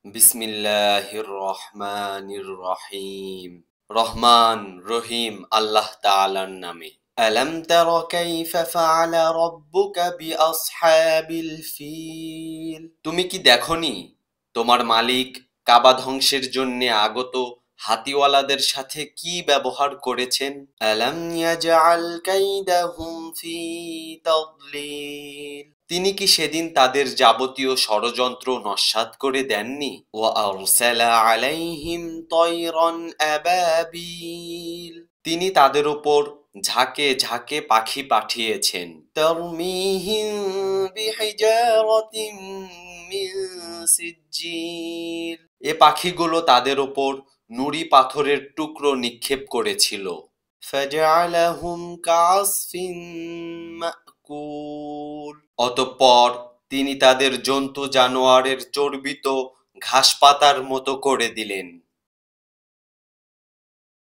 বিসমিল্লাহির রহমানির রহিম। রহমান রহিম আল্লাহ তাআলার নামে। আলাম তারা কাইফা ফাআলা রাব্বুকা বিআসহাবিল ফিল। তুমি কি দেখনি তোমার মালিক কাবা ধ্বংসের জন্য আগত হাতিওয়ালাদের সাথে কি ব্যবহার করেছেন? আলাম ইয়াজআল কাইদাহুম ফি তাদলিল। তিনি কি সেদিন তাদের যাবতীয় ষড়যন্ত্র নস্যাৎ করে দেননি? ওয়া আরসালা আলাইহিম তয়রান আবাবিল। তিনি তাদের উপর ঝাঁকে ঝাঁকে পাখি পাঠিয়েছেন। তারমিহিম বিহিজারাতিন মিন সিজ্জিল। এ পাখিগুলো তাদের উপর নুড়ি পাথরের টুকরো নিক্ষেপ করেছিল। ফাজআলাহুম কাআসফিন মাকুল। অতঃপর তিনি তাদের জন্তু জানোয়ারের চর্বিত ঘাস পাতার মতো করে দিলেন।